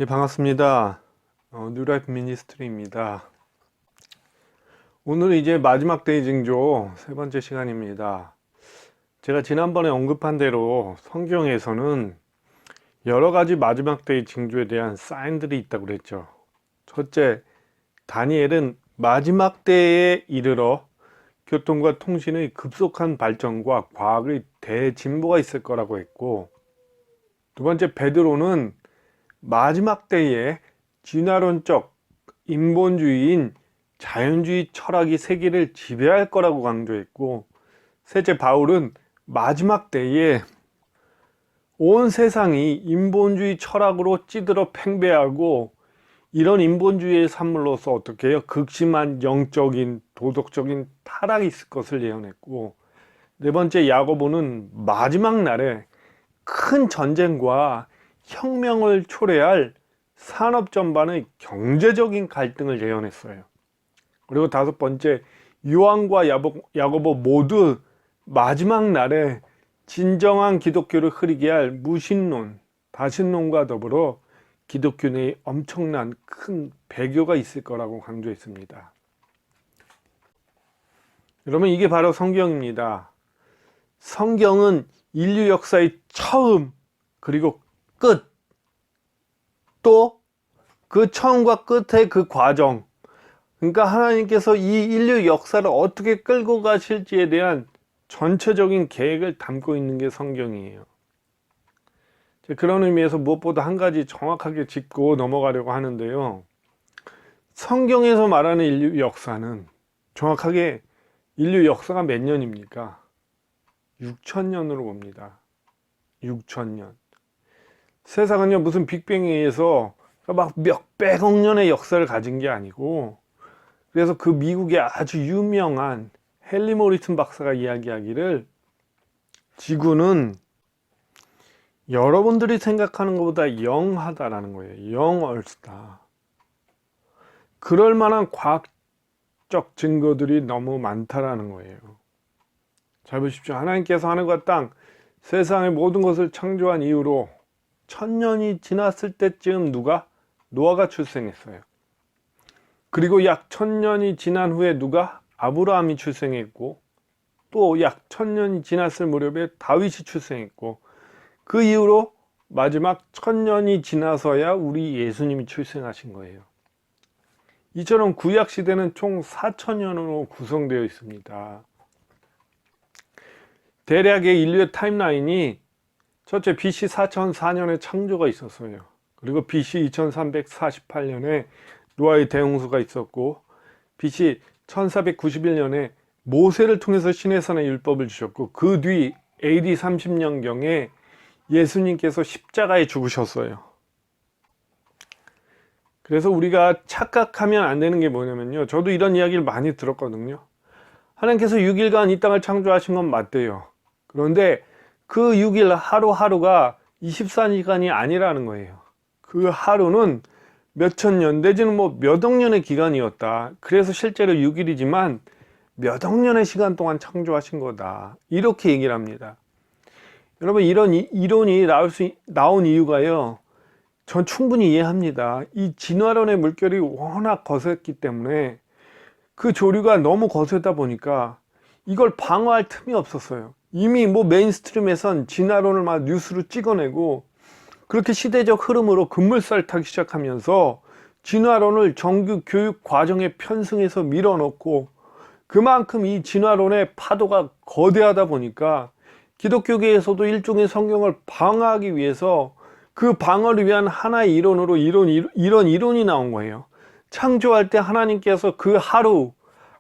예, 반갑습니다. 뉴라이프 미니스트리입니다. 오늘은 이제 마지막 데이 징조 세 번째 시간입니다. 제가 지난번에 언급한 대로 성경에서는 여러 가지 마지막 데이 징조에 대한 사인들이 있다고 그랬죠. 첫째, 다니엘은 마지막 때에 이르러 교통과 통신의 급속한 발전과 과학의 대진보가 있을 거라고 했고, 두 번째, 베드로는 마지막 때에 진화론적 인본주의인 자연주의 철학이 세계를 지배할 거라고 강조했고, 셋째, 바울은 마지막 때에 온 세상이 인본주의 철학으로 찌들어 팽배하고, 이런 인본주의의 산물로서 어떻게 해요? 극심한 영적인 도덕적인 타락이 있을 것을 예언했고, 네 번째, 야고보는 마지막 날에 큰 전쟁과 혁명을 초래할 산업 전반의 경제적인 갈등을 예언했어요. 그리고 다섯 번째, 요한과 야고보 모두 마지막 날에 진정한 기독교를 흐리게 할 무신론, 다신론과 더불어 기독교 내에 엄청난 큰 배교가 있을 거라고 강조했습니다. 여러분, 이게 바로 성경입니다. 성경은 인류 역사의 처음 그리고 끝, 또 그 처음과 끝의 그 과정, 그러니까 하나님께서 이 인류 역사를 어떻게 끌고 가실지에 대한 전체적인 계획을 담고 있는 게 성경이에요. 그런 의미에서 무엇보다 한 가지 정확하게 짚고 넘어가려고 하는데요. 성경에서 말하는 인류 역사는 정확하게 인류 역사가 몇 년입니까? 6,000년으로 봅니다. 6,000년. 세상은요, 무슨 빅뱅에 의해서 막 몇백억 년의 역사를 가진 게 아니고, 그래서 그 미국의 아주 유명한 헨리 모리슨 박사가 이야기하기를, 지구는 여러분들이 생각하는 것보다 영하다라는 거예요. 영얼스다. 그럴 만한 과학적 증거들이 너무 많다라는 거예요. 잘 보십시오. 하나님께서 하늘과 땅, 세상의 모든 것을 창조한 이후로 1000년이 지났을 때쯤 누가? 노아가 출생했어요. 그리고 약 1000년이 지난 후에 누가? 아브라함이 출생했고, 또 약 1000년이 지났을 무렵에 다윗이 출생했고, 그 이후로 마지막 1000년이 지나서야 우리 예수님이 출생하신 거예요. 이처럼 구약 시대는 총 4000년으로 구성되어 있습니다. 대략의 인류의 타임라인이 첫째, BC 4004년에 창조가 있었어요. 그리고 BC 2348년에 노아의 대홍수가 있었고, BC 1491년에 모세를 통해서 시내산의 율법을 주셨고, 그 뒤 AD 30년경에 예수님께서 십자가에 죽으셨어요. 그래서 우리가 착각하면 안 되는 게 뭐냐면요, 저도 이런 이야기를 많이 들었거든요. 하나님께서 6일간 이 땅을 창조하신 건 맞대요. 그런데 그 6일 하루하루가 24시간이 아니라는 거예요. 그 하루는 몇천 년 내지는 몇억 년의 기간이었다. 그래서 실제로 6일이지만 몇억 년의 시간 동안 창조하신 거다. 이렇게 얘기를 합니다. 여러분, 이런 이론이 나온 이유가요, 전 충분히 이해합니다. 이 진화론의 물결이 워낙 거셌기 때문에 그 조류가 너무 거세다 보니까 이걸 방어할 틈이 없었어요. 이미 메인스트림에선 진화론을 막 뉴스로 찍어내고, 그렇게 시대적 흐름으로 급물살 타기 시작하면서 진화론을 정규 교육 과정에 편승해서 밀어넣고, 그만큼 이 진화론의 파도가 거대하다 보니까 기독교계에서도 일종의 성경을 방어하기 위해서 그 방어를 위한 하나의 이론으로 이런 이론이 나온 거예요. 창조할 때 하나님께서 그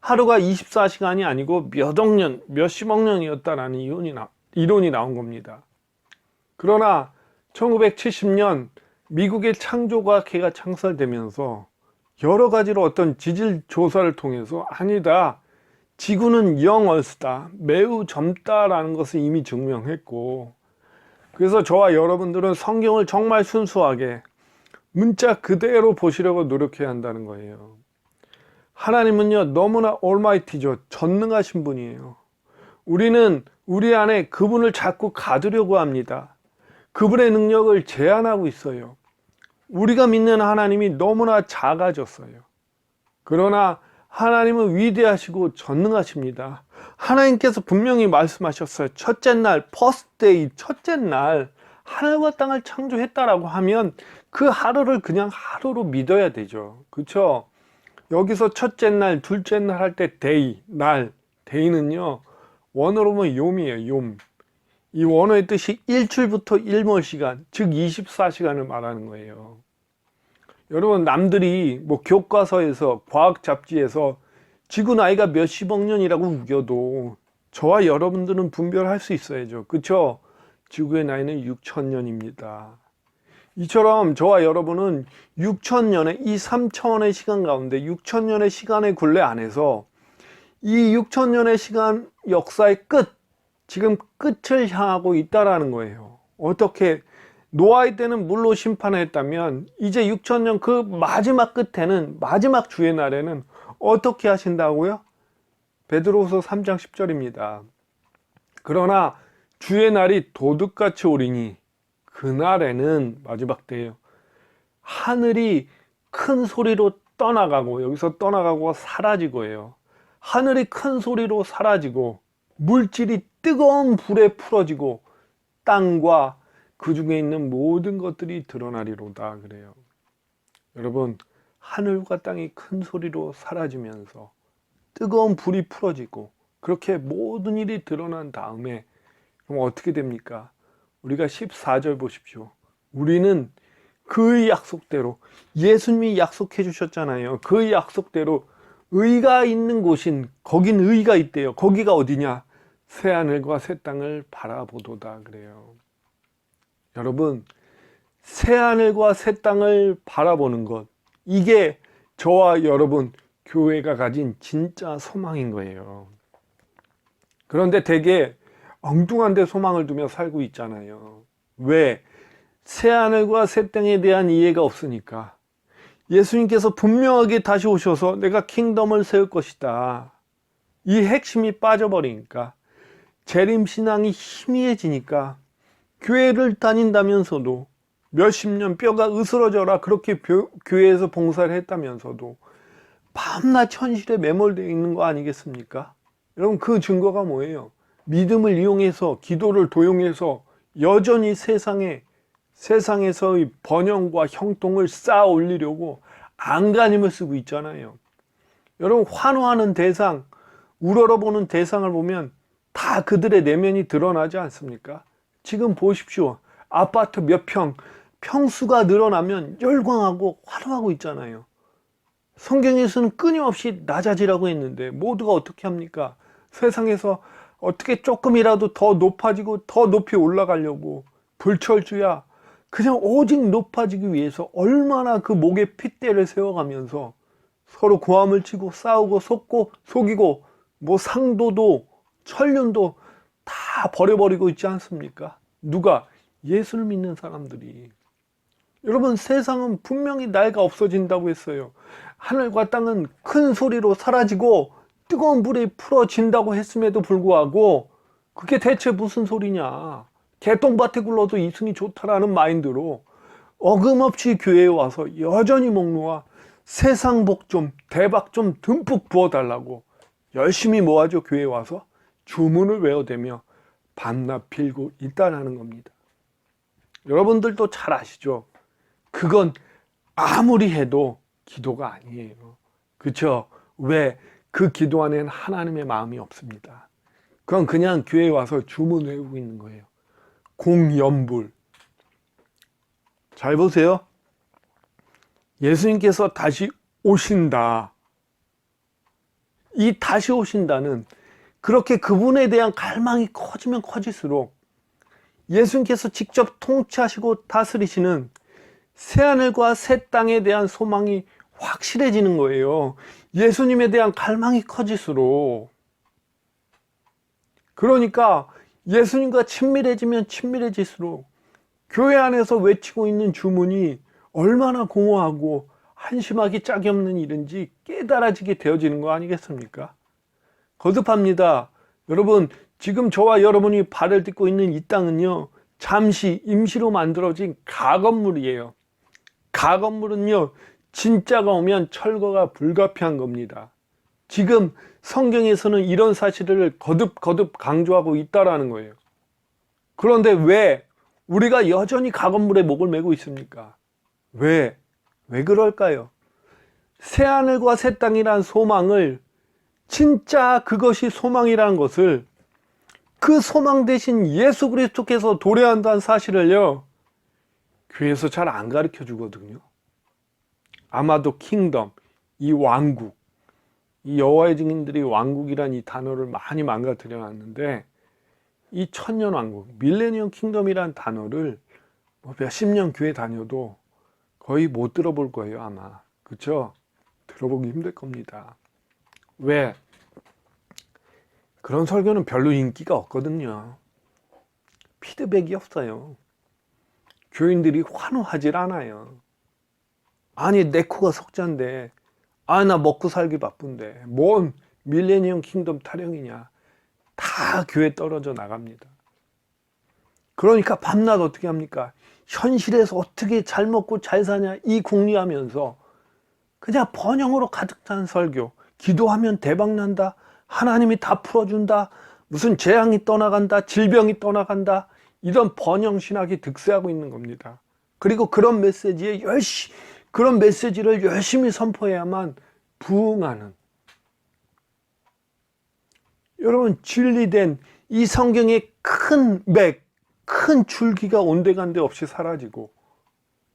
하루가 24시간이 아니고 몇억 년, 몇십억 년이었다라는 이론이 나온 겁니다. 그러나 1970년 미국의 창조과학회가 창설되면서 여러 가지로 어떤 지질 조사를 통해서 아니다, 지구는 영얼스다, 매우 젊다라는 것을 이미 증명했고, 그래서 저와 여러분들은 성경을 정말 순수하게 문자 그대로 보시려고 노력해야 한다는 거예요. 하나님은요, 너무나 올마이티죠. 전능하신 분이에요. 우리는 우리 안에 그분을 자꾸 가두려고 합니다. 그분의 능력을 제한하고 있어요. 우리가 믿는 하나님이 너무나 작아졌어요. 그러나 하나님은 위대하시고 전능하십니다. 하나님께서 분명히 말씀하셨어요. 첫째 날, first day, 첫째 날 하늘과 땅을 창조했다라고 하면 그 하루를 그냥 하루로 믿어야 되죠. 그렇죠? 여기서 첫째 날, 둘째 날 할 때 day, 날, day는요 원어로 보면 욤이에요. 욤. 이 원어의 뜻이 일출부터 일몰 시간, 즉 24시간을 말하는 거예요. 여러분, 남들이 뭐 교과서에서, 과학 잡지에서 지구 나이가 몇십억 년이라고 우겨도 저와 여러분들은 분별할 수 있어야죠. 그쵸? 지구의 나이는 6,000년입니다. 이처럼 저와 여러분은 6,000년의 이 3차원의 시간 가운데 6,000년의 시간의 굴레 안에서 이 6,000년의 시간 역사의 끝, 지금 끝을 향하고 있다라는 거예요. 어떻게? 노아의 때는 물로 심판을 했다면 이제 6,000년 그 마지막 끝에는, 마지막 주의 날에는 어떻게 하신다고요? 베드로후서 3장 10절입니다. 그러나 주의 날이 도둑같이 오리니 그날에는, 마지막 때예요, 하늘이 큰 소리로 떠나가고, 여기서 떠나가고 사라지고예요. 하늘이 큰 소리로 사라지고 물질이 뜨거운 불에 풀어지고 땅과 그 중에 있는 모든 것들이 드러나리로다 그래요. 여러분, 하늘과 땅이 큰 소리로 사라지면서 뜨거운 불이 풀어지고 그렇게 모든 일이 드러난 다음에 그럼 어떻게 됩니까? 우리가 14절 보십시오. 우리는 그 약속대로, 예수님이 약속해 주셨잖아요. 그 약속대로 의가 있는 곳인, 거긴 의가 있대요. 거기가 어디냐? 새하늘과 새 땅을 바라보도다 그래요. 여러분, 새하늘과 새 땅을 바라보는 것, 이게 저와 여러분 교회가 가진 진짜 소망인 거예요. 그런데 되게 엉뚱한 데 소망을 두며 살고 있잖아요. 왜? 새하늘과 새 땅에 대한 이해가 없으니까. 예수님께서 분명하게 다시 오셔서 내가 킹덤을 세울 것이다, 이 핵심이 빠져버리니까, 재림신앙이 희미해지니까 교회를 다닌다면서도 몇십 년 뼈가 으스러져라 그렇게 교회에서 봉사를 했다면서도 밤낮 현실에 매몰되어 있는 거 아니겠습니까? 여러분, 그 증거가 뭐예요? 믿음을 이용해서, 기도를 도용해서 여전히 세상에서의 번영과 형통을 쌓아 올리려고 안간힘을 쓰고 있잖아요. 여러분, 환호하는 대상, 우러러보는 대상을 보면 다 그들의 내면이 드러나지 않습니까? 지금 보십시오. 아파트 몇 평수가 늘어나면 열광하고 환호하고 있잖아요. 성경에서는 끊임없이 낮아지라고 했는데 모두가 어떻게 합니까? 세상에서 어떻게 조금이라도 더 높아지고 더 높이 올라가려고 불철주야 그냥 오직 높아지기 위해서 얼마나 그 목에 핏대를 세워가면서 서로 고함을 치고 싸우고 속이고 뭐 상도도 천륜도 다 버려버리고 있지 않습니까? 누가? 예수를 믿는 사람들이. 여러분, 세상은 분명히 나이가 없어진다고 했어요. 하늘과 땅은 큰 소리로 사라지고 뜨거운 불이 풀어진다고 했음에도 불구하고 그게 대체 무슨 소리냐? 개똥밭에 굴러도 이승이 좋다라는 마인드로 어금없이 교회에 와서 여전히 목놓아 세상 복 좀, 대박 좀 듬뿍 부어달라고 열심히 모아줘 교회에 와서 주문을 외워대며 밤낮 빌고 있다라는 겁니다. 여러분들도 잘 아시죠? 그건 아무리 해도 기도가 아니에요. 그렇죠? 왜? 그 기도 안에는 하나님의 마음이 없습니다. 그건 그냥 교회에 와서 주문 외우고 있는 거예요. 공연불. 잘 보세요. 예수님께서 다시 오신다. 이 다시 오신다는, 그렇게 그분에 대한 갈망이 커지면 커질수록 예수님께서 직접 통치하시고 다스리시는 새하늘과 새 땅에 대한 소망이 확실해지는 거예요. 예수님에 대한 갈망이 커질수록. 그러니까 예수님과 친밀해지면 친밀해질수록 교회 안에서 외치고 있는 주문이 얼마나 공허하고 한심하기 짝이 없는 일인지 깨달아지게 되어지는 거 아니겠습니까? 거듭합니다. 여러분, 지금 저와 여러분이 발을 딛고 있는 이 땅은요, 잠시 임시로 만들어진 가건물이에요. 가건물은요, 진짜가 오면 철거가 불가피한 겁니다. 지금 성경에서는 이런 사실을 거듭 강조하고 있다라는 거예요. 그런데 왜 우리가 여전히 가건물에 목을 메고 있습니까? 왜 그럴까요? 새하늘과 새 땅이란 소망을, 진짜 그것이 소망이라는 것을, 그 소망 대신 예수 그리스도께서 도래한다는 사실을요, 교회에서 잘 안 가르쳐 주거든요. 아마도 킹덤, 이 왕국, 이 여호와의 증인들이 왕국이란 이 단어를 많이 망가뜨려 놨는데, 이 천년 왕국, 밀레니엄 킹덤이란 단어를 몇십 년 교회 다녀도 거의 못 들어볼 거예요, 아마. 그렇죠? 들어보기 힘들 겁니다. 왜? 그런 설교는 별로 인기가 없거든요. 피드백이 없어요. 교인들이 환호하질 않아요. 아니, 내 코가 석자인데, 나 먹고 살기 바쁜데 뭔 밀레니엄 킹덤 타령이냐. 다 교회 떨어져 나갑니다. 그러니까 밤낮 어떻게 합니까? 현실에서 어떻게 잘 먹고 잘 사냐 이 궁리하면서 그냥 번영으로 가득 찬 설교, 기도하면 대박 난다, 하나님이 다 풀어준다, 무슨 재앙이 떠나간다, 질병이 떠나간다, 이런 번영 신학이 득세하고 있는 겁니다. 그리고 그런 메시지를 열심히 선포해야만 부응하는, 여러분, 진리된 이 성경의 큰 줄기가 온데간데 없이 사라지고,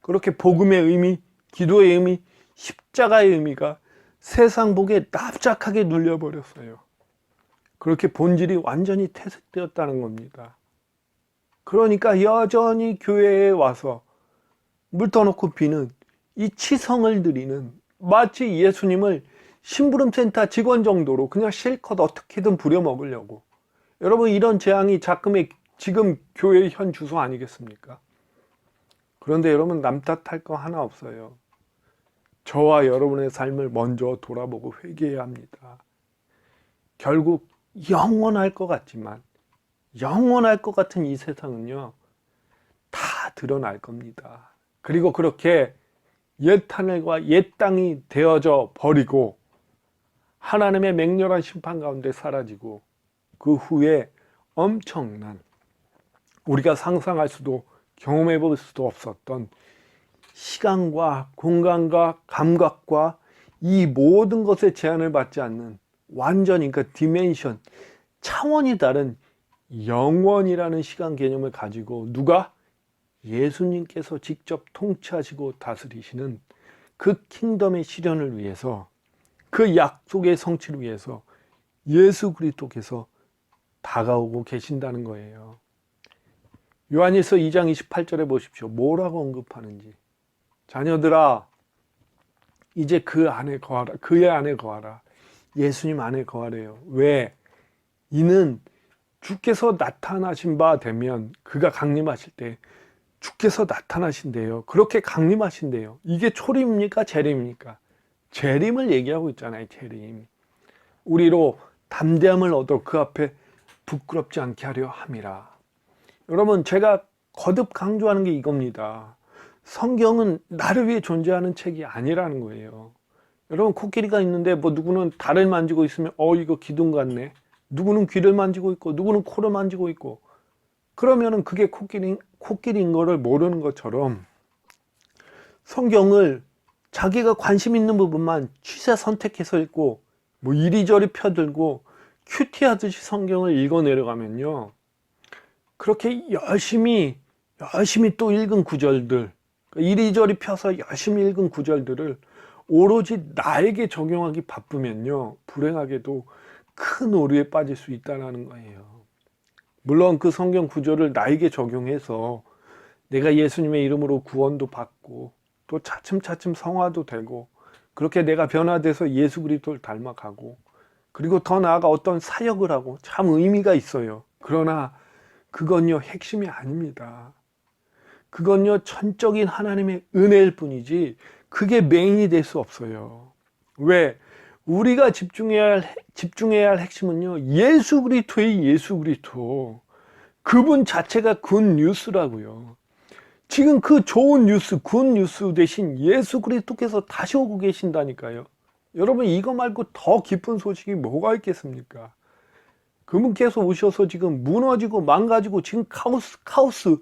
그렇게 복음의 의미, 기도의 의미, 십자가의 의미가 세상 복에 납작하게 눌려버렸어요. 그렇게 본질이 완전히 퇴색되었다는 겁니다. 그러니까 여전히 교회에 와서 물 떠놓고 비는 이 치성을 드리는, 마치 예수님을 심부름센터 직원 정도로 그냥 실컷 어떻게든 부려먹으려고. 여러분, 이런 재앙이 지금 교회의 현 주소 아니겠습니까? 그런데 여러분, 남 탓할 거 하나 없어요. 저와 여러분의 삶을 먼저 돌아보고 회개해야 합니다. 결국 영원할 것 같지만, 영원할 것 같은 이 세상은요, 다 드러날 겁니다. 그리고 그렇게 옛 하늘과 옛 땅이 되어져 버리고 하나님의 맹렬한 심판 가운데 사라지고, 그 후에 엄청난, 우리가 상상할 수도 경험해 볼 수도 없었던 시간과 공간과 감각과 이 모든 것에 제한을 받지 않는 완전히, 그러니까 디멘션, 차원이 다른 영원이라는 시간 개념을 가지고 누가? 예수님께서 직접 통치하시고 다스리시는 그 킹덤의 실현을 위해서, 그 약속의 성취를 위해서 예수 그리스도께서 다가오고 계신다는 거예요. 요한일서 2장 28절에 보십시오. 뭐라고 언급하는지. 자녀들아, 이제 그 안에 거하라. 그의 안에 거하라. 예수님 안에 거하래요. 왜? 이는 주께서 나타나신 바 되면, 그가 강림하실 때 주께서 나타나신대요. 그렇게 강림하신대요. 이게 초림입니까? 재림입니까? 재림을 얘기하고 있잖아요. 재림. 우리로 담대함을 얻어 그 앞에 부끄럽지 않게 하려 함이라. 여러분, 제가 거듭 강조하는 게 이겁니다. 성경은 나를 위해 존재하는 책이 아니라는 거예요. 여러분, 코끼리가 있는데 누구는 달을 만지고 있으면 이거 기둥 같네. 누구는 귀를 만지고 있고, 누구는 코를 만지고 있고, 그러면은 그게 코끼리인 거를 모르는 것처럼, 성경을 자기가 관심 있는 부분만 취사 선택해서 읽고, 이리저리 펴들고 큐티하듯이 성경을 읽어 내려가면요, 그렇게 열심히 또 읽은 구절들, 이리저리 펴서 열심히 읽은 구절들을 오로지 나에게 적용하기 바쁘면요, 불행하게도 큰 오류에 빠질 수 있다는 거예요. 물론 그 성경 구절을 나에게 적용해서 내가 예수님의 이름으로 구원도 받고 또 차츰차츰 성화도 되고, 그렇게 내가 변화돼서 예수 그리스도를 닮아가고, 그리고 더 나아가 어떤 사역을 하고 참 의미가 있어요. 그러나 그건요, 핵심이 아닙니다. 그건요, 전적인 하나님의 은혜일 뿐이지 그게 메인이 될 수 없어요. 왜? 우리가 집중해야 할 핵심은요, 예수 그리스도의 예수 그리스도. 그분 자체가 굿 뉴스라고요. 지금 그 좋은 뉴스, 굿 뉴스 대신 예수 그리스도께서 다시 오고 계신다니까요. 여러분, 이거 말고 더 기쁜 소식이 뭐가 있겠습니까? 그분께서 오셔서 지금 무너지고 망가지고 지금 카오스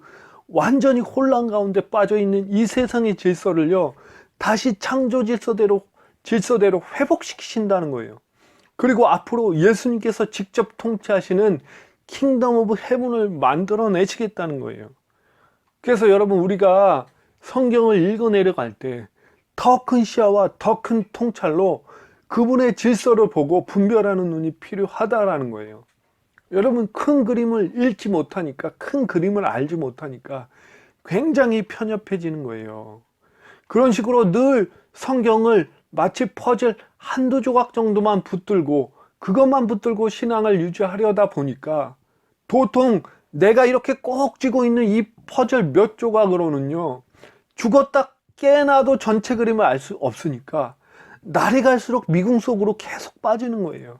완전히 혼란 가운데 빠져 있는 이 세상의 질서를요, 다시 창조 질서대로 회복시키신다는 거예요. 그리고 앞으로 예수님께서 직접 통치하시는 킹덤 오브 헤븐을 만들어 내시겠다는 거예요. 그래서 여러분, 우리가 성경을 읽어 내려갈 때 더 큰 시야와 더 큰 통찰로 그분의 질서를 보고 분별하는 눈이 필요하다라는 거예요. 여러분, 큰 그림을 읽지 못하니까, 큰 그림을 알지 못하니까 굉장히 편협해지는 거예요. 그런 식으로 늘 성경을 마치 퍼즐 한두 조각 정도만 붙들고 그것만 붙들고 신앙을 유지하려다 보니까 도통 내가 이렇게 꼭 쥐고 있는 이 퍼즐 몇 조각으로는요, 죽었다 깨나도 전체 그림을 알 수 없으니까 날이 갈수록 미궁 속으로 계속 빠지는 거예요.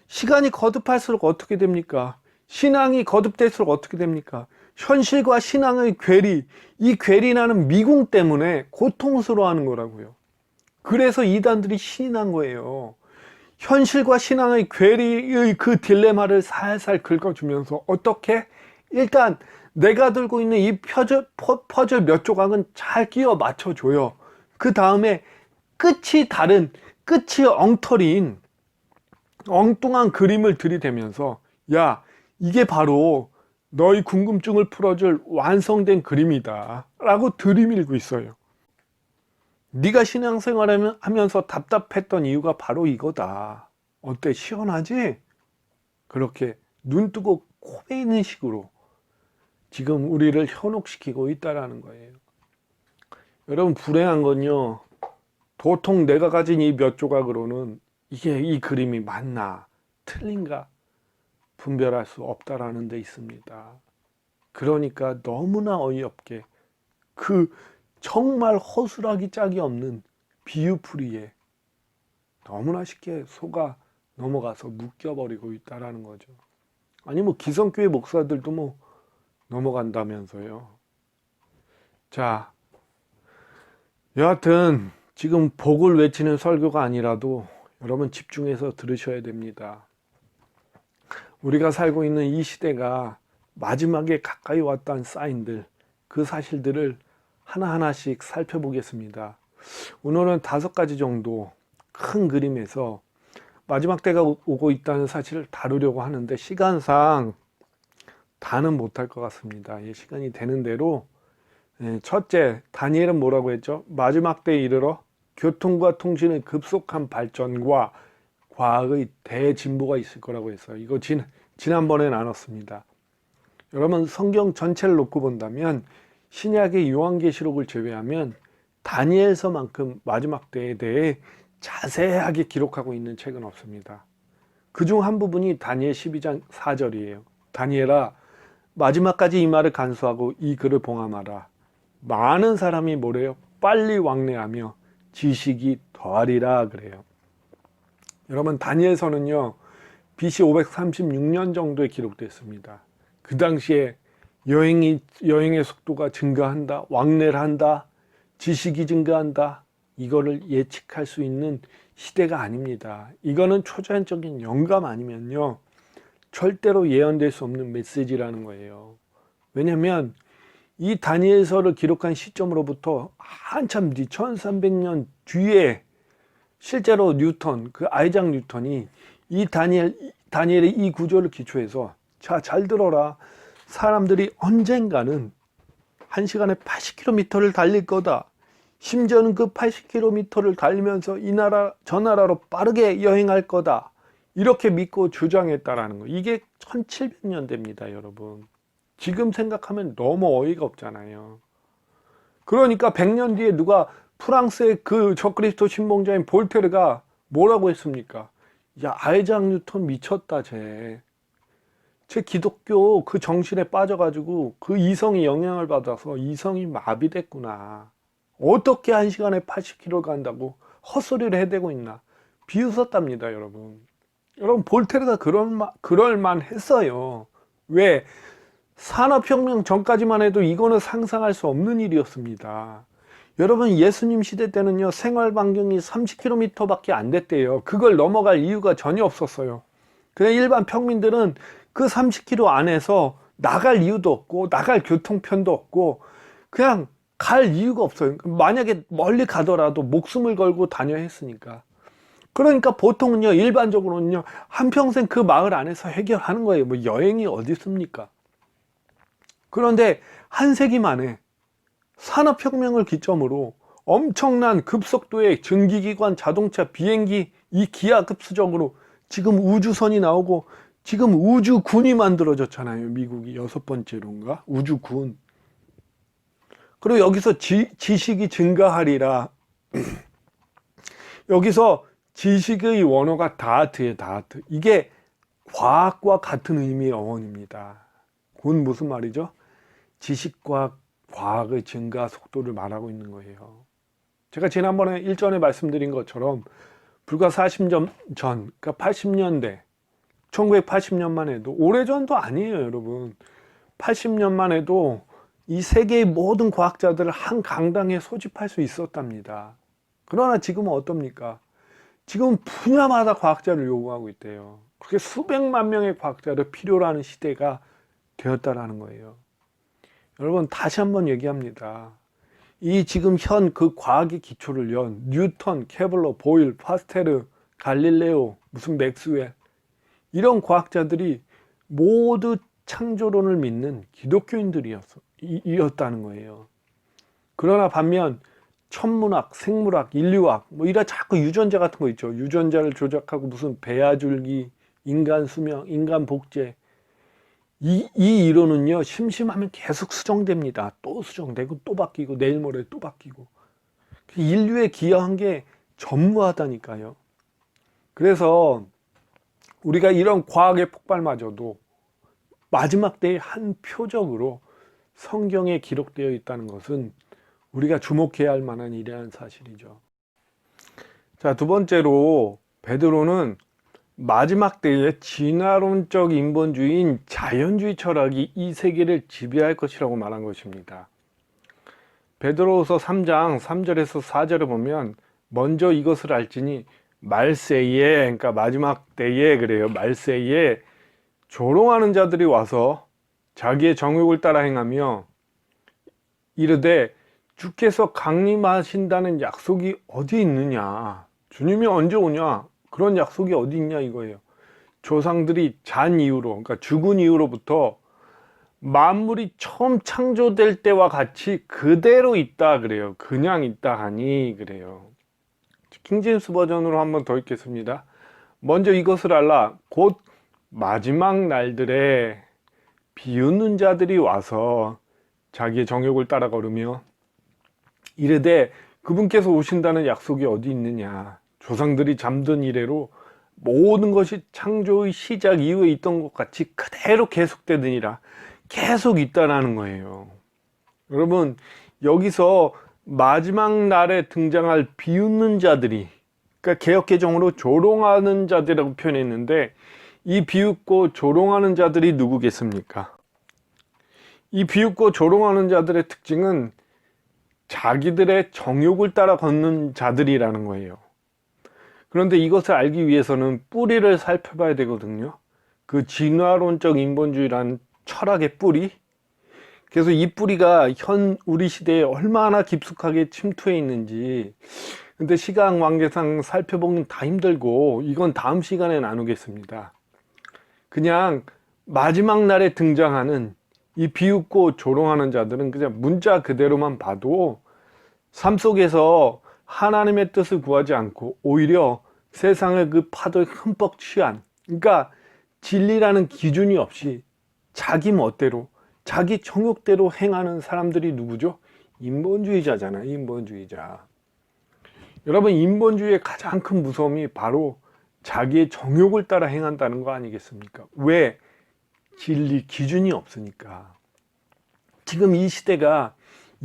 시간이 거듭할수록 어떻게 됩니까? 신앙이 거듭될수록 어떻게 됩니까? 현실과 신앙의 괴리, 이 괴리나는 미궁 때문에 고통스러워하는 거라고요. 그래서 이단들이 신이 난 거예요. 현실과 신앙의 괴리의 그 딜레마를 살살 긁어주면서 어떻게? 일단 내가 들고 있는 이 퍼즐 몇 조각은 잘 끼워 맞춰줘요. 그 다음에 끝이 엉터리인 엉뚱한 그림을 들이대면서, 야, 이게 바로 너희 궁금증을 풀어줄 완성된 그림이다 라고 들이밀고 있어요. 네가 신앙생활 하면서 답답했던 이유가 바로 이거다. 어때? 시원하지? 그렇게 눈 뜨고 코 베이는 식으로 지금 우리를 현혹시키고 있다라는 거예요. 여러분, 불행한 건요, 도통 내가 가진 이 몇 조각으로는 이 그림이 맞나 틀린가 분별할 수 없다라는 데 있습니다. 그러니까 너무나 어이없게 그 정말 허술하기 짝이 없는 비유풀이에 너무나 쉽게 속아 넘어가서 묶여버리고 있다라는 거죠. 아니, 뭐 기성교회 목사들도 뭐 넘어간다면서요. 자, 여하튼 지금 복을 외치는 설교가 아니라도 여러분 집중해서 들으셔야 됩니다. 우리가 살고 있는 이 시대가 마지막에 가까이 왔다는 사인들, 그 사실들을 하나하나씩 살펴보겠습니다. 오늘은 5가지 정도 큰 그림에서 마지막 때가 오고 있다는 사실을 다루려고 하는데 시간상 다는 못할 것 같습니다. 시간이 되는 대로, 첫째, 다니엘은 뭐라고 했죠? 마지막 때에 이르러 교통과 통신의 급속한 발전과 과학의 대진보가 있을 거라고 했어요. 이거 지난번에 나눴습니다. 여러분, 성경 전체를 놓고 본다면 신약의 요한계시록을 제외하면 다니엘서만큼 마지막 때에 대해 자세하게 기록하고 있는 책은 없습니다. 그중 한 부분이 다니엘 12장 4절이에요. 다니엘아, 마지막까지 이 말을 간수하고 이 글을 봉함하라. 많은 사람이 뭐래요? 빨리 왕래하며 지식이 더하리라 그래요. 여러분, 다니엘서는요, BC 536년 정도에 기록됐습니다. 그 당시에 여행의 속도가 증가한다, 왕래를 한다, 지식이 증가한다, 이거를 예측할 수 있는 시대가 아닙니다. 이거는 초자연적인 영감 아니면요, 절대로 예언될 수 없는 메시지라는 거예요. 왜냐하면 이 다니엘서를 기록한 시점으로부터 한참 뒤 1300년 뒤에 실제로 그 아이작 뉴턴이 이 다니엘의 이 구조를 기초해서, 자, 잘 들어라. 사람들이 언젠가는 1시간에 80km를 달릴 거다. 심지어는 그 80km를 달리면서 이 나라 저 나라로 빠르게 여행할 거다. 이렇게 믿고 주장했다라는 거. 이게 1700년대입니다, 여러분. 지금 생각하면 너무 어이가 없잖아요. 그러니까 100년 뒤에 누가 프랑스의 그 적그리스도 신봉자인 볼테르가 뭐라고 했습니까? 야, 아이작 뉴턴 미쳤다, 쟤 기독교 그 정신에 빠져가지고 그 이성이 영향을 받아서 이성이 마비됐구나. 어떻게 1시간에 80km 간다고 헛소리를 해대고 있나. 비웃었답니다, 여러분. 볼테르가 그럴만 했어요. 왜? 산업혁명 전까지만 해도 이거는 상상할 수 없는 일이었습니다. 여러분, 예수님 시대 때는요, 생활 반경이 30km밖에 안 됐대요. 그걸 넘어갈 이유가 전혀 없었어요. 그냥 일반 평민들은 그 30km 안에서 나갈 이유도 없고 나갈 교통편도 없고 그냥 갈 이유가 없어요. 만약에 멀리 가더라도 목숨을 걸고 다녀야 했으니까. 그러니까 보통은요, 일반적으로는요, 한평생 그 마을 안에서 해결하는 거예요. 뭐 여행이 어디 있습니까? 그런데 한 세기 만에 산업혁명을 기점으로 엄청난 급속도의 전기기관, 자동차, 비행기, 이 기하급수적으로 지금 우주선이 나오고 지금 우주군이 만들어졌잖아요. 미국이 6번째로인가? 우주군. 그리고 여기서 지식이 증가하리라. 여기서 지식의 원어가 다트예요. 다트. 이게 과학과 같은 의미의 어원입니다. 군 무슨 말이죠? 지식과 과학의 증가 속도를 말하고 있는 거예요. 제가 지난번에 일전에 말씀드린 것처럼 불과 40년 전, 그러니까 80년대, 1980년만 해도, 오래전도 아니에요, 여러분. 80년만 해도 이 세계의 모든 과학자들을 한 강당에 소집할 수 있었답니다. 그러나 지금은 어떻습니까? 지금 분야마다 과학자를 요구하고 있대요. 그렇게 수백만 명의 과학자를 필요로 하는 시대가 되었다라는 거예요. 여러분, 다시 한번 얘기합니다. 이 지금 현 그 과학의 기초를 연 뉴턴, 케블러, 보일, 파스텔르, 갈릴레오, 무슨 맥스웰, 이런 과학자들이 모두 창조론을 믿는 기독교인들이었다는 거예요. 그러나 반면 천문학, 생물학, 인류학, 뭐 이런 자꾸 유전자 같은 거 있죠. 유전자를 조작하고 무슨 배아줄기, 인간 수명, 인간 복제, 이 이론은요, 심심하면 계속 수정됩니다. 또 수정되고 또 바뀌고 내일 모레 또 바뀌고. 인류에 기여한 게 전무하다니까요. 그래서 우리가 이런 과학의 폭발마저도 마지막 때의 한 표적으로 성경에 기록되어 있다는 것은 우리가 주목해야 할 만한 이러한 사실이죠. 자, 두 번째로 베드로는 마지막 때의 진화론적 인본주의인 자연주의 철학이 이 세계를 지배할 것이라고 말한 것입니다. 베드로후서 3장 3절에서 4절을 보면 먼저 이것을 알지니 말세에, 그러니까 마지막 때에 그래요. 말세에 조롱하는 자들이 와서 자기의 정욕을 따라 행하며 이르되 주께서 강림하신다는 약속이 어디 있느냐? 주님이 언제 오냐? 그런 약속이 어디 있냐 이거예요. 조상들이 잔 이후로, 그러니까 죽은 이후로부터 만물이 처음 창조될 때와 같이 그대로 있다 그래요. 그냥 있다 하니 그래요. 킹제임스 버전으로 한번 더 읽겠습니다. 먼저 이것을 알라. 곧 마지막 날들에 비웃는 자들이 와서 자기의 정욕을 따라 걸으며 이르되 그분께서 오신다는 약속이 어디 있느냐. 조상들이 잠든 이래로 모든 것이 창조의 시작 이후에 있던 것 같이 그대로 계속되느니라. 계속 있다라는 거예요. 여러분, 여기서 마지막 날에 등장할 비웃는 자들이, 그러니까 개역개정으로 조롱하는 자들이라고 표현했는데 이 비웃고 조롱하는 자들이 누구겠습니까? 이 비웃고 조롱하는 자들의 특징은 자기들의 정욕을 따라 걷는 자들이라는 거예요. 그런데 이것을 알기 위해서는 뿌리를 살펴봐야 되거든요. 그 진화론적 인본주의라는 철학의 뿌리. 그래서 이 뿌리가 현 우리 시대에 얼마나 깊숙하게 침투해 있는지, 근데 시간 관계상 살펴보긴 다 힘들고 이건 다음 시간에 나누겠습니다. 그냥 마지막 날에 등장하는 이 비웃고 조롱하는 자들은 그냥 문자 그대로만 봐도 삶 속에서 하나님의 뜻을 구하지 않고 오히려 세상의 그 파도에 흠뻑 취한, 그러니까 진리라는 기준이 없이 자기 멋대로 자기 정욕대로 행하는 사람들이 누구죠? 인본주의자잖아요. 인본주의자. 여러분, 인본주의의 가장 큰 무서움이 바로 자기의 정욕을 따라 행한다는 거 아니겠습니까? 왜? 진리 기준이 없으니까. 지금 이 시대가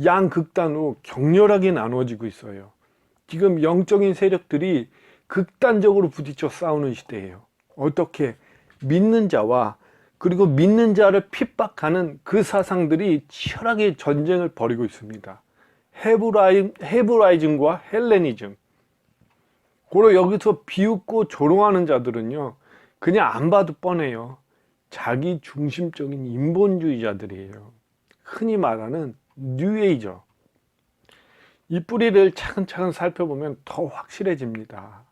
양극단으로 격렬하게 나누어지고 있어요. 지금 영적인 세력들이 극단적으로 부딪혀 싸우는 시대예요. 어떻게? 믿는 자와 그리고 믿는 자를 핍박하는 그 사상들이 치열하게 전쟁을 벌이고 있습니다. 헤브라이즘과 헬레니즘. 고로 여기서 비웃고 조롱하는 자들은요, 그냥 안 봐도 뻔해요. 자기 중심적인 인본주의자들이에요. 흔히 말하는 뉴에이저. 이 뿌리를 차근차근 살펴보면 더 확실해집니다.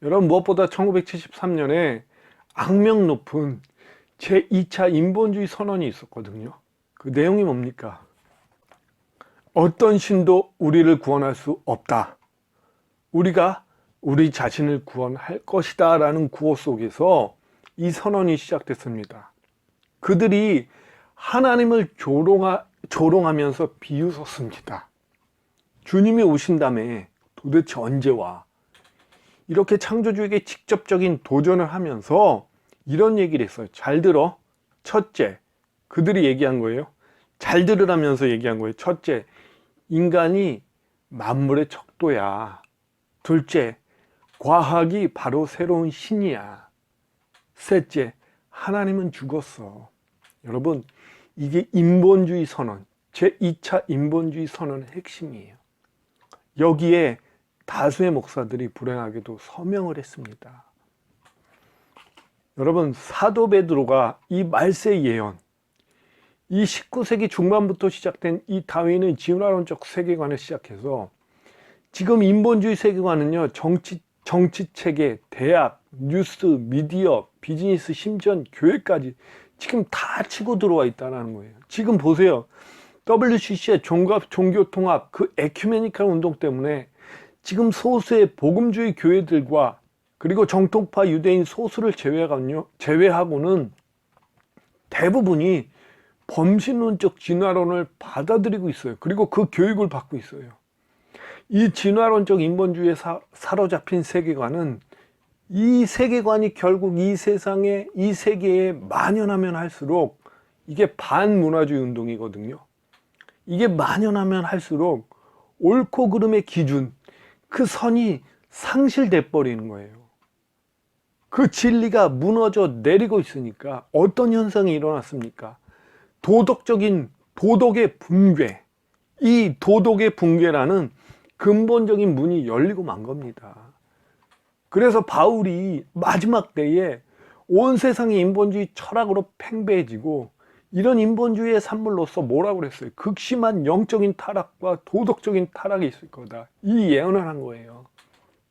여러분, 무엇보다 1973년에 악명 높은 제2차 인본주의 선언이 있었거든요. 그 내용이 뭡니까? 어떤 신도 우리를 구원할 수 없다. 우리가 우리 자신을 구원할 것이다 라는 구호 속에서 이 선언이 시작됐습니다. 그들이 하나님을 조롱하면서 비웃었습니다. 주님이 오신다며 도대체 언제 와? 이렇게 창조주에게 직접적인 도전을 하면서 이런 얘기를 했어요. 잘 들어. 첫째, 그들이 얘기한 거예요. 잘 들으라면서 얘기한 거예요. 첫째, 인간이 만물의 척도야. 둘째, 과학이 바로 새로운 신이야. 셋째, 하나님은 죽었어. 여러분, 이게 인본주의 선언, 제2차 인본주의 선언의 핵심이에요. 여기에 다수의 목사들이 불행하게도 서명을 했습니다. 여러분, 사도 베드로가 이 말세 예언, 이 19세기 중반부터 시작된 이 다윈의 진화론적 세계관을 시작해서 지금 인본주의 세계관은요, 정치 체계, 대학, 뉴스, 미디어, 비즈니스, 심지어 교회까지 지금 다 치고 들어와 있다는 거예요. 지금 보세요. WCC의 종교 통합, 그 에큐메니컬 운동 때문에 지금 소수의 복음주의 교회들과 그리고 정통파 유대인 소수를 제외하고는 대부분이 범신론적 진화론을 받아들이고 있어요. 그리고 그 교육을 받고 있어요. 이 진화론적 인본주의에 사로잡힌 세계관은 이 세계관이 결국 이 세상에, 이 세계에 만연하면 할수록 이게 반문화주의 운동이거든요. 이게 만연하면 할수록 옳고 그름의 기준, 그 선이 상실돼 버리는 거예요. 그 진리가 무너져 내리고 있으니까 어떤 현상이 일어났습니까? 도덕의 붕괴. 이 도덕의 붕괴라는 근본적인 문이 열리고 만 겁니다. 그래서 바울이 마지막 때에 온 세상이 인본주의 철학으로 팽배해지고 이런 인본주의의 산물로서 뭐라고 그랬어요? 극심한 영적인 타락과 도덕적인 타락이 있을 거다. 이 예언을 한 거예요.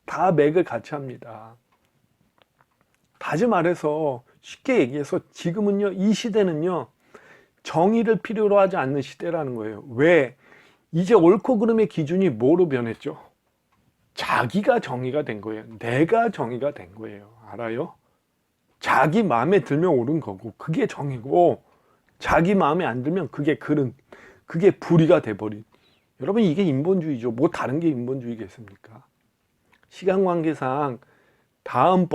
다 맥을 같이 합니다. 다시 말해서 쉽게 얘기해서 지금은요, 이 시대는요, 정의를 필요로 하지 않는 시대라는 거예요. 왜? 이제 옳고 그름의 기준이 뭐로 변했죠? 자기가 정의가 된 거예요. 내가 정의가 된 거예요. 알아요? 자기 마음에 들면 옳은 거고 그게 정의고, 자기 마음에 안 들면 그게 그게 불의가 돼버린. 여러분, 이게 인본주의죠. 뭐 다른 게 인본주의겠습니까? 시간 관계상 다음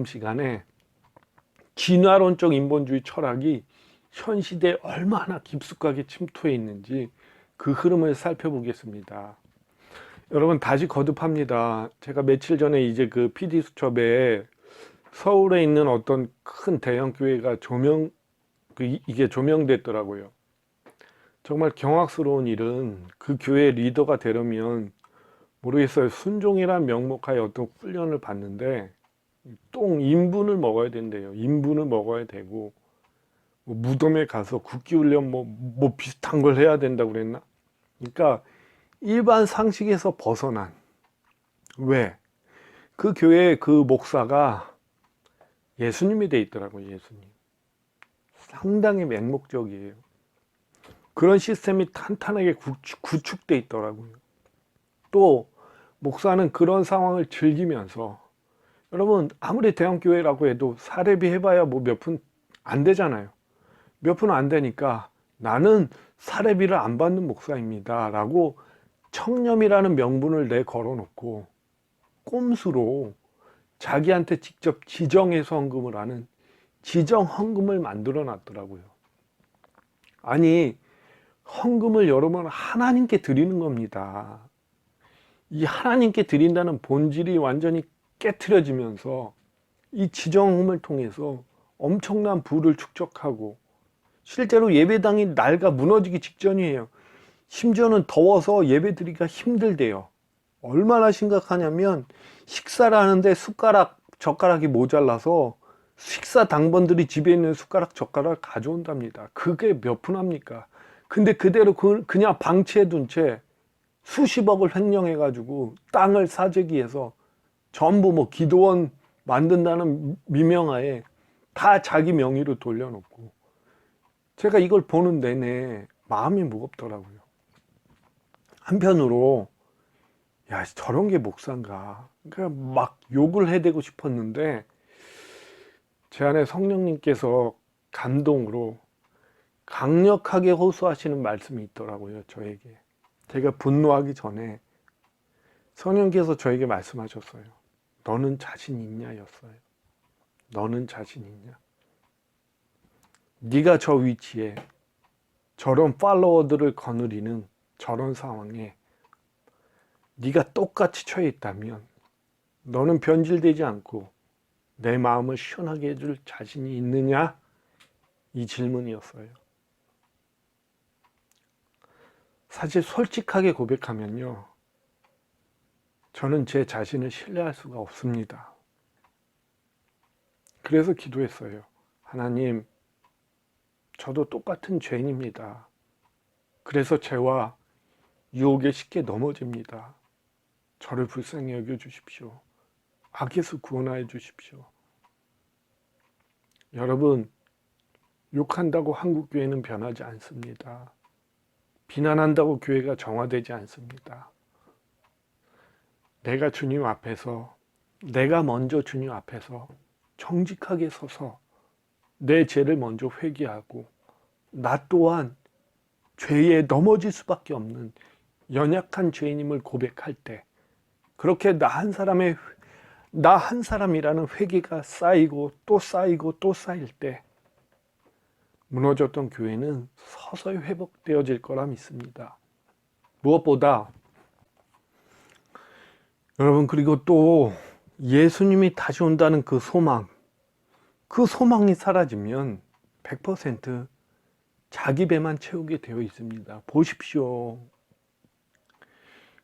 시간에 진화론적 인본주의 철학이 현 시대에 얼마나 깊숙하게 침투해 있는지 그 흐름을 살펴보겠습니다. 여러분, 다시 거듭합니다. 제가 며칠 전에 이제 그 PD수첩에 서울에 있는 어떤 큰 대형 교회가 이게 조명됐더라고요. 정말 경악스러운 일은 그 교회 리더가 되려면 모르겠어요. 순종이란 명목하에 어떤 훈련을 받는데 인분을 먹어야 된대요. 인분을 먹어야 되고 뭐 무덤에 가서 굽기 훈련 뭐 비슷한 걸 해야 된다고 그랬나? 그러니까 일반 상식에서 벗어난. 왜? 그 교회 그 목사가 예수님이 돼 있더라고요. 예수님. 상당히 맹목적이에요. 그런 시스템이 탄탄하게 구축돼 있더라고요. 또 목사는 그런 상황을 즐기면서, 여러분, 아무리 대형 교회라고 해도 사례비 해봐야 뭐 몇 푼 안 되잖아요. 몇 푼 안 되니까 나는 사례비를 안 받는 목사입니다 라고 청렴이라는 명분을 걸어 놓고 꼼수로 자기한테 직접 지정해서 헌금을 하는 지정 헌금을 만들어 놨더라고요. 아니, 헌금을 여러분 하나님께 드리는 겁니다. 이 하나님께 드린다는 본질이 완전히 깨트려지면서 이 지정 헌금을 통해서 엄청난 부를 축적하고 실제로 예배당이 낡아 무너지기 직전이에요. 심지어는 더워서 예배드리기가 힘들대요. 얼마나 심각하냐면 식사를 하는데 숟가락, 젓가락이 모자라서 식사 당번들이 집에 있는 숟가락, 젓가락을 가져온답니다. 그게 몇 푼 합니까? 근데 그대로 그냥 방치해둔 채 수십억을 횡령해가지고 땅을 사재기해서 전부 뭐 기도원 만든다는 미명하에 다 자기 명의로 돌려놓고, 제가 이걸 보는 내내 마음이 무겁더라고요. 한편으로 야, 저런 게 목사인가, 그러니까 막 욕을 해대고 싶었는데 제 안에 성령님께서 감동으로 강력하게 호소하시는 말씀이 있더라고요. 저에게. 제가 분노하기 전에 성령께서 저에게 말씀하셨어요. 너는 자신 있냐 였어요. 너는 자신 있냐? 네가 저 위치에 저런 팔로워들을 거느리는 저런 상황에 네가 똑같이 처해 있다면 너는 변질되지 않고 내 마음을 시원하게 해줄 자신이 있느냐? 이 질문이었어요. 사실 솔직하게 고백하면요, 저는 제 자신을 신뢰할 수가 없습니다. 그래서 기도했어요. 하나님, 저도 똑같은 죄인입니다. 그래서 죄와 유혹에 쉽게 넘어집니다. 저를 불쌍히 여겨주십시오. 악에서 구원하여 주십시오. 여러분, 욕한다고 한국교회는 변하지 않습니다. 비난한다고 교회가 정화되지 않습니다. 내가 주님 앞에서, 내가 먼저 주님 앞에서 정직하게 서서 내 죄를 먼저 회개하고 나 또한 죄에 넘어질 수밖에 없는 연약한 죄인임을 고백할 때, 그렇게 나 한 사람이라는 회개가 쌓이고 또 쌓이고 또 쌓일 때 무너졌던 교회는 서서히 회복되어질 거라 믿습니다. 무엇보다 여러분, 그리고 또 예수님이 다시 온다는 그 소망이 사라지면 100% 자기 배만 채우게 되어 있습니다. 보십시오.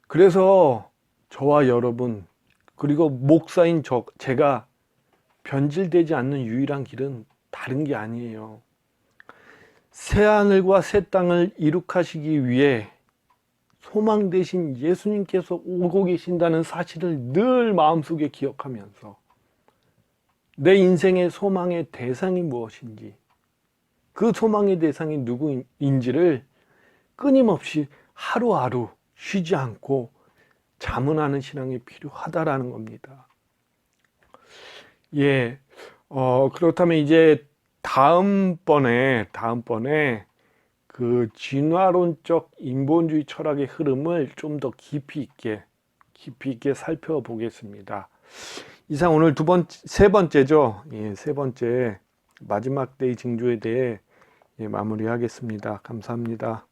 그래서 저와 여러분, 그리고 목사인 제가 변질되지 않는 유일한 길은 다른 게 아니에요. 새하늘과 새 땅을 이룩하시기 위해 소망 되신 예수님께서 오고 계신다는 사실을 늘 마음속에 기억하면서 내 인생의 소망의 대상이 무엇인지, 그 소망의 대상이 누구인지를 끊임없이 하루하루 쉬지 않고 자문하는 신앙이 필요하다라는 겁니다. 예, 그렇다면 이제 다음번에 그 진화론적 인본주의 철학의 흐름을 좀 더 깊이 있게 살펴보겠습니다. 이상 오늘 세 번째죠. 예, 세 번째 마지막 때의 징조에 대해 마무리하겠습니다. 감사합니다.